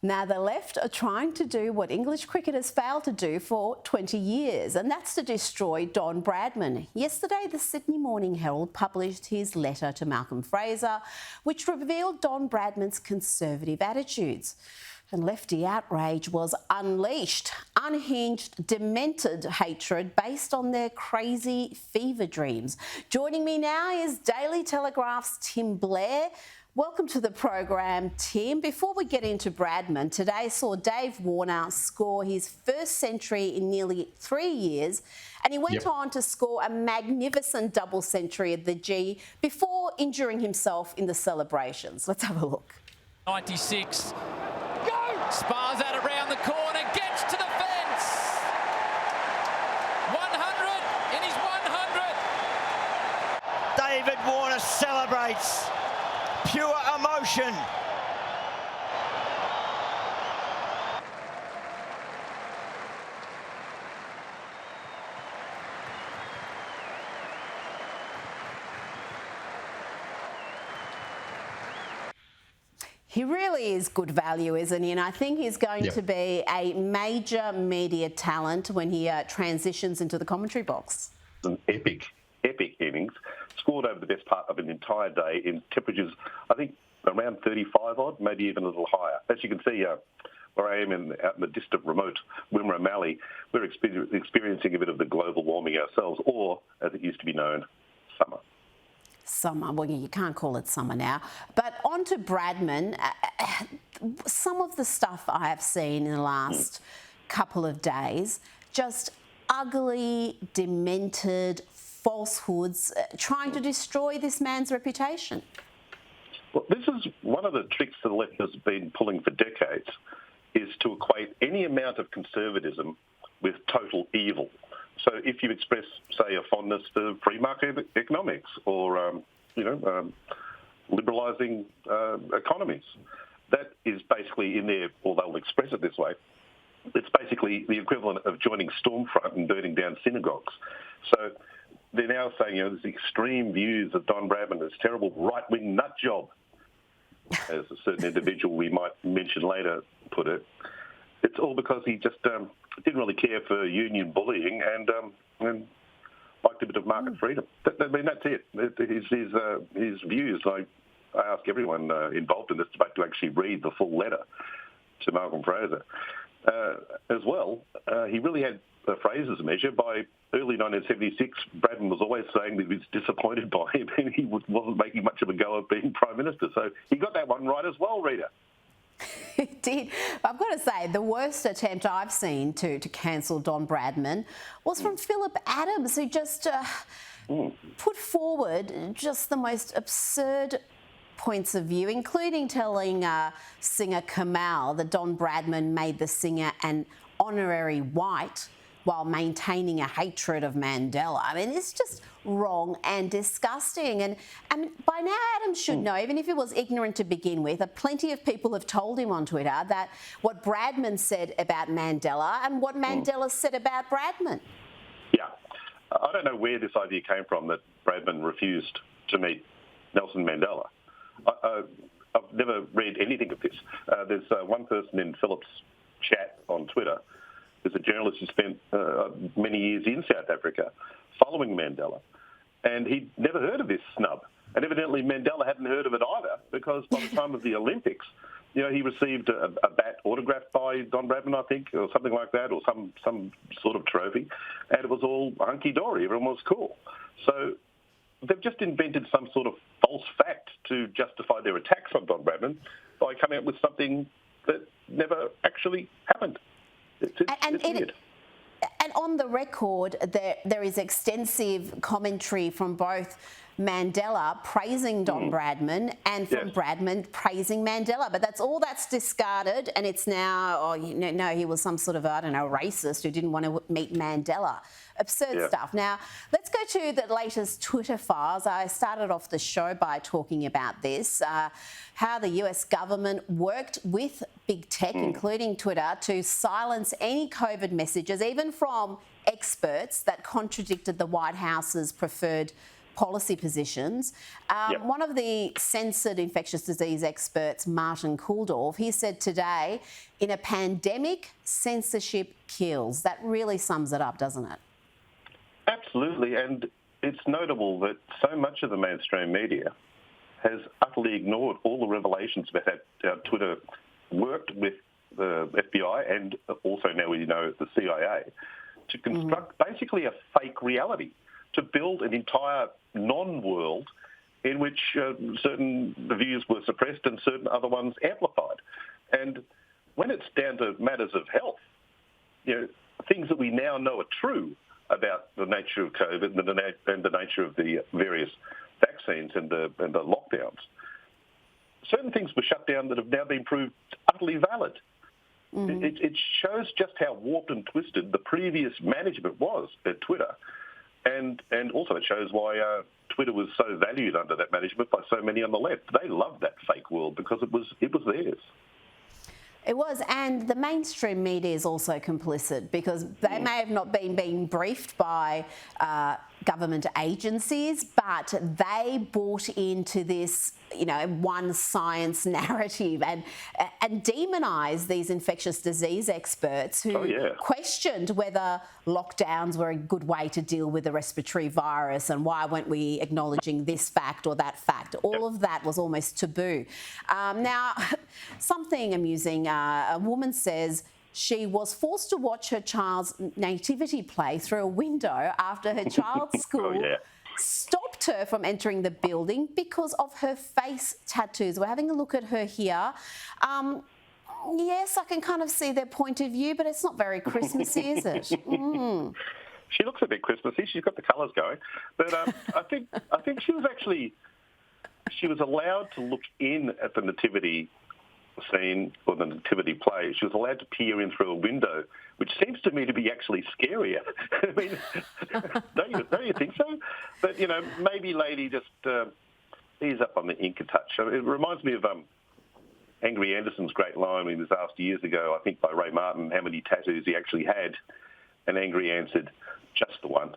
Now, the left are trying to do what English cricket has failed to do for 20 years, and that's to destroy Don Bradman. Yesterday, the Sydney Morning Herald published his letter to Malcolm Fraser, which revealed Don Bradman's conservative attitudes. And lefty outrage was unleashed, unhinged, demented hatred based on their crazy fever dreams. Joining me now is Daily Telegraph's Tim Blair. Welcome to the program, Tim. Before we get into Bradman, today saw Dave Warner score his first century in nearly 3 years, and he went on to score a magnificent double century at the G before injuring himself in the celebrations. Let's have a look. 96. Go! Spars that around the corner, gets to the fence. 100 in his 100. David Warner celebrates. Pure emotion. He really is good value, isn't he? And I think he's going to be a major media talent when he transitions into the commentary box. An epic innings, scored over the best part of an entire day in temperatures, I think, around 35 odd, maybe even a little higher. As you can see, where I am out in the distant remote Wimmera Mallee, we're experiencing a bit of the global warming ourselves, or, as it used to be known, summer. Summer, well, you can't call it summer now. But on to Bradman. Some of the stuff I have seen in the last couple of days, just ugly, demented falsehoods, trying to destroy this man's reputation. Well, this is one of the tricks that the left has been pulling for decades, is to equate any amount of conservatism with total evil. So if you express, say, a fondness for free market economics or, liberalising economies, that is basically in there, or they'll express it this way, it's basically the equivalent of joining Stormfront and burning down synagogues. So they're now saying, there's extreme views of Don Bradman as terrible right-wing nut job, as a certain individual we might mention later put it. It's all because he just didn't really care for union bullying and liked a bit of market freedom. That's it. His views. I ask everyone involved in this debate to actually read the full letter to Malcolm Fraser. As well, he really had Fraser's measure. By early 1976, Bradman was always saying that he was disappointed by him and he wasn't making much of a go of being Prime Minister. So he got that one right as well, Rita. He did. I've got to say, the worst attempt I've seen to cancel Don Bradman was from Philip Adams, who just put forward just the most absurd points of view, including telling singer Kamal that Don Bradman made the singer an honorary white while maintaining a hatred of Mandela. I mean, it's just wrong and disgusting. And I mean, by now Adams should know, even if he was ignorant to begin with, plenty of people have told him on Twitter that what Bradman said about Mandela and what Mandela said about Bradman. Yeah. I don't know where this idea came from that Bradman refused to meet Nelson Mandela. I've never read anything of this. There's one person in Philip's chat on Twitter. There's a journalist who spent many years in South Africa following Mandela, and he'd never heard of this snub. And evidently Mandela hadn't heard of it either, because by the time of the Olympics, he received a bat autographed by Don Bradman, I think, or something like that, or some sort of trophy, and it was all hunky-dory. Everyone was cool. So they've just invented some sort of false fact to justify their attacks on Don Bradman by coming up with something that never actually happened. It's weird. And on the record, there is extensive commentary from both Mandela praising Don Bradman and from Bradman praising Mandela. But that's discarded, and it's now, he was some sort of, racist who didn't want to meet Mandela. Absurd stuff. Now, let's go to the latest Twitter files. I started off the show by talking about this, how the US government worked with big tech, including Twitter, to silence any COVID messages, even from experts, that contradicted the White House's preferred policy positions. One of the censored infectious disease experts, Martin Kulldorff, he said today, in a pandemic, censorship kills. That really sums it up, doesn't it? Absolutely, and it's notable that so much of the mainstream media has utterly ignored all the revelations about how Twitter worked with the FBI and also now we know the CIA to construct basically a fake reality, to build an entire non-world in which certain views were suppressed and certain other ones amplified. And when it's down to matters of health, things that we now know are true about the nature of COVID and the nature of the various vaccines and the lockdowns, certain things were shut down that have now been proved utterly valid. It shows just how warped and twisted the previous management was at Twitter, and also it shows why Twitter was so valued under that management by so many on the left. They loved that fake world because it was theirs. It was, and the mainstream media is also complicit because they may have not been being briefed by government agencies, but they bought into this, one science narrative and demonised these infectious disease experts who questioned whether lockdowns were a good way to deal with the respiratory virus and why weren't we acknowledging this fact or that fact. All of that was almost taboo. Now, something amusing, a woman says she was forced to watch her child's nativity play through a window after her child's school stopped her from entering the building because of her face tattoos. We're having a look at her here. Yes, I can kind of see their point of view, but it's not very Christmassy, is it? She looks a bit Christmassy. She's got the colours going. But I think she was allowed to look in at the nativity scene or the nativity play. She was allowed to peer in through a window, which seems to me to be actually scarier. I mean, don't you think so? But, maybe lady just ease up on the ink a touch. It reminds me of Angry Anderson's great line when he was asked years ago, I think by Ray Martin, how many tattoos he actually had. And Angry answered, just the one.